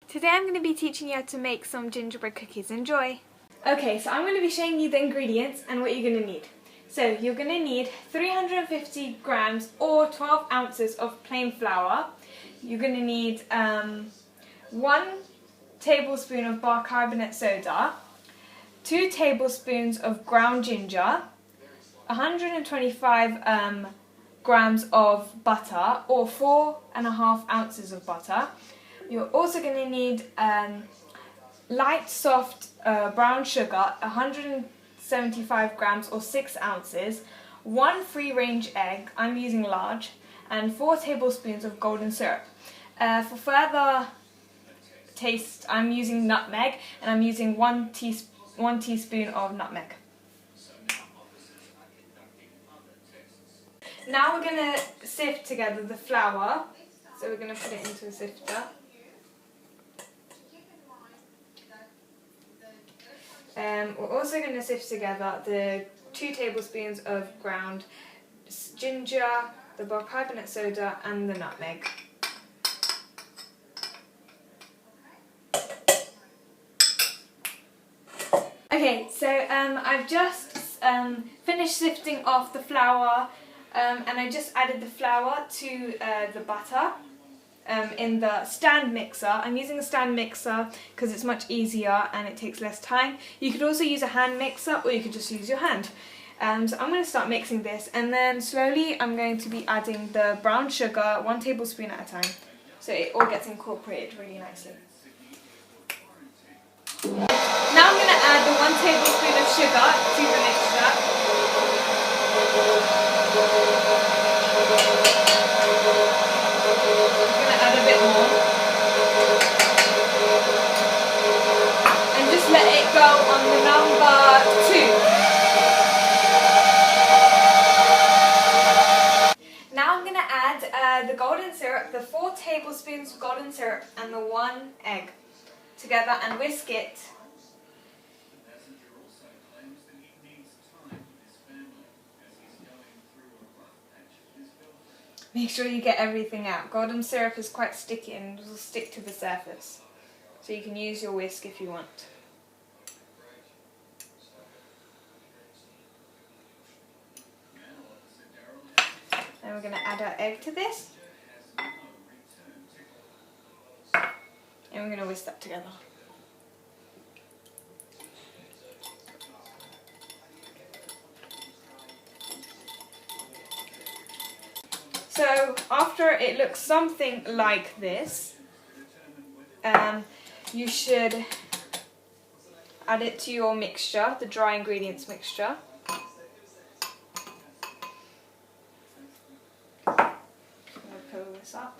Today I'm going to be teaching you how to make some gingerbread cookies. Enjoy! Okay, so I'm going to be showing you the ingredients and what you're going to need. So you're going to need 350 grams or 12 ounces of plain flour. You're going to need 1 tablespoon of bicarbonate soda, 2 tablespoons of ground ginger, 125 grams of butter or 4.5 ounces of butter. You're also going to need light soft brown sugar, 175 grams or 6 ounces, 1 free range egg, I'm using large, and 4 tablespoons of golden syrup. For further taste, I'm using nutmeg, and I'm using 1 teaspoon of nutmeg. Now we're going to sift together the flour, so we're going to put it into a sifter. We're also going to sift together the 2 tablespoons of ground ginger, the bicarbonate soda and the nutmeg. Okay, so I've just finished sifting off the flour and I just added the flour to the butter. In the stand mixer. I'm using a stand mixer because it's much easier and it takes less time. You could also use a hand mixer or you could just use your hand. So I'm going to start mixing this, and then slowly I'm going to be adding the brown sugar 1 tablespoon at a time so it all gets incorporated really nicely. Now I'm going to add the 1 tablespoon of sugar to the mixture. Let it go on the number 2. Now I'm going to add the golden syrup, the 4 tablespoons of golden syrup and the 1 egg together and whisk it. Make sure you get everything out. Golden syrup is quite sticky and will stick to the surface, so you can use your whisk if you want. And we're going to add our egg to this, and we're going to whisk that together. So after it looks something like this, you should add it to your mixture, the dry ingredients mixture. This up,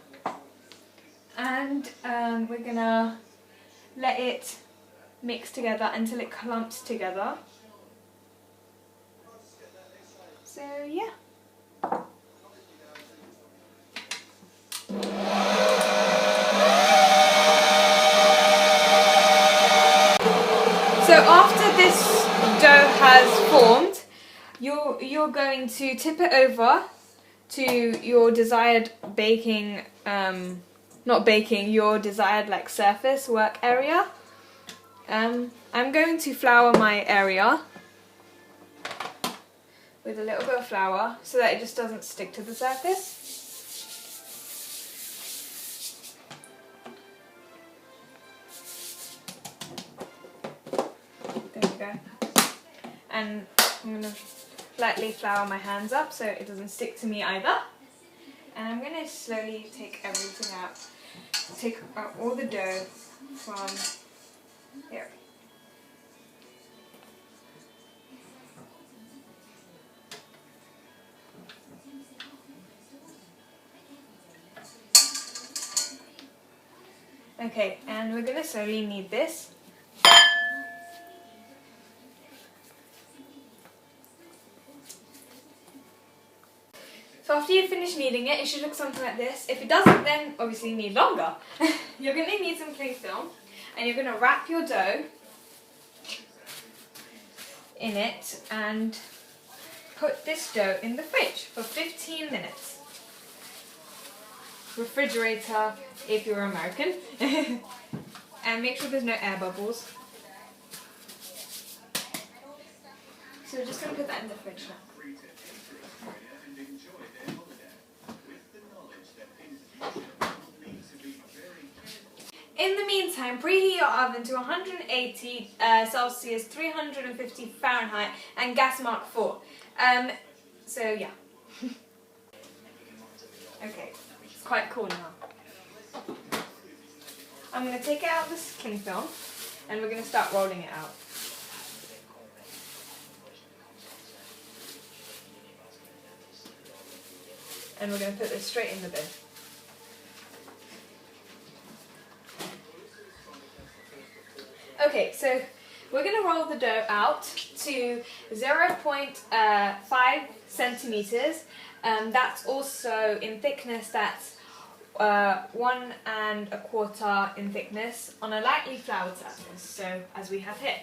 and we're gonna let it mix together until it clumps together. So yeah. So after this dough has formed, you're going to tip it over to your desired baking, your desired like surface work area. I'm going to flour my area with a little bit of flour so that it just doesn't stick to the surface. There we go. And I'm going to lightly flour my hands up so it doesn't stick to me either. And I'm going to slowly take everything out. Take out all the dough from here. Okay, and we're going to slowly knead this. So after you finish kneading it, it should look something like this. If it doesn't, then obviously knead longer. You're going to need some clingfim, and you're going to wrap your dough in it and put this dough in the fridge for 15 minutes. Refrigerator if you're American. and make sure there's no air bubbles. So we're just going to put that in the fridge now. In the meantime, preheat your oven to 180 Celsius, 350 Fahrenheit, and gas mark 4. So yeah. Okay, it's quite cool now. I'm going to take it out of this cling film, and we're going to start rolling it out. And we're going to put this straight in the bin. Okay, so we're going to roll the dough out to 0.5 centimeters. That's also in thickness, that's 1 1/4 in thickness on a lightly floured surface, so as we have here.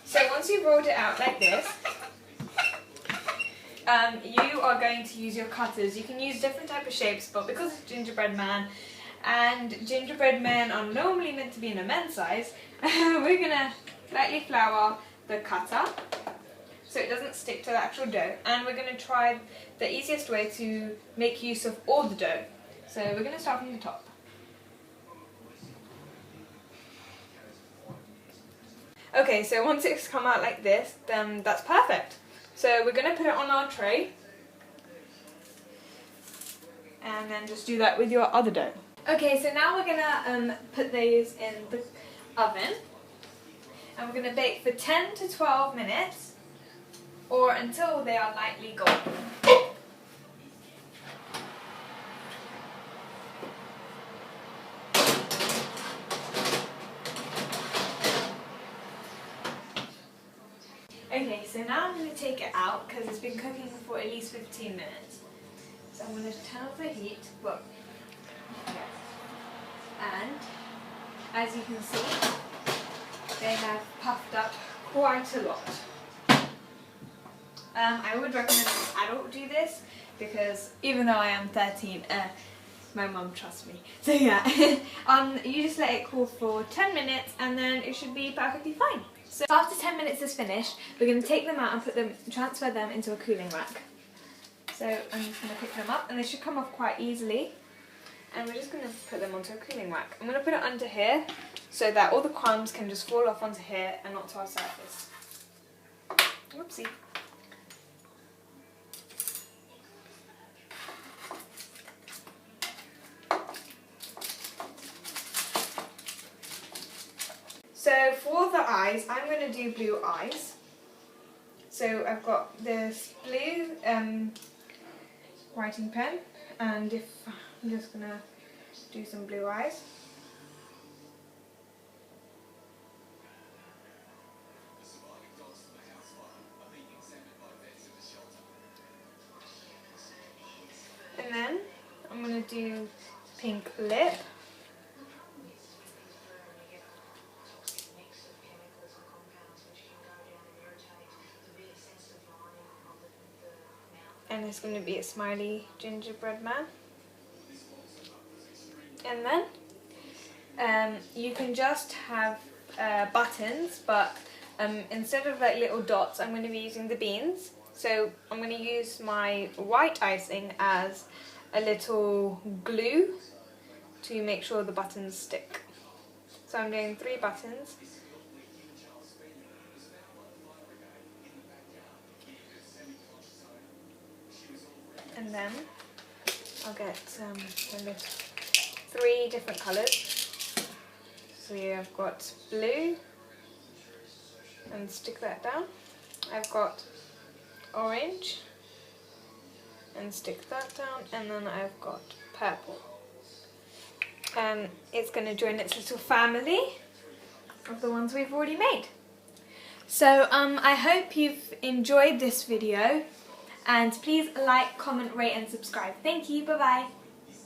So once you've rolled it out like this, you are going to use your cutters. You can use different type of shapes, but because it's gingerbread man, and gingerbread men are normally meant to be in a men's size, we're going to lightly flour the cutter so it doesn't stick to the actual dough, and we're going to try the easiest way to make use of all the dough. So we're going to start from the top. Okay, so once it's come out like this, then that's perfect. So we're going to put it on our tray, and then just do that with your other dough. Okay, so now we're going to put these in the oven, and we're going to bake for 10 to 12 minutes, or until they are lightly golden. Okay, so now I'm going to take it out because it's been cooking for at least 15 minutes. So I'm going to turn off the heat. Well, and as you can see, they have puffed up quite a lot. I would recommend an adult do this because even though I am 13, my mum trusts me. So yeah, you just let it cool for 10 minutes and then it should be perfectly fine. So after 10 minutes is finished, we're going to take them out and transfer them into a cooling rack. So I'm just going to pick them up, and they should come off quite easily. And we're just going to put them onto a cooling rack. I'm going to put it under here so that all the crumbs can just fall off onto here and not to our surface. Whoopsie. So for the eyes, I'm going to do blue eyes. So I've got this blue writing pen, and I'm just going to do some blue eyes. And then I'm going to do pink lip. And it's going to be a smiley gingerbread man. And then you can just have buttons, but instead of like little dots, I'm going to be using the beans. So I'm going to use my white icing as a little glue to make sure the buttons stick. So I'm doing 3 buttons. And then I'll get 3 different colours. So yeah, I've got blue, and stick that down. I've got orange, and stick that down, and then I've got purple. And it's going to join its little family of the ones we've already made. So I hope you've enjoyed this video. And please like, comment, rate and subscribe. Thank you, bye bye.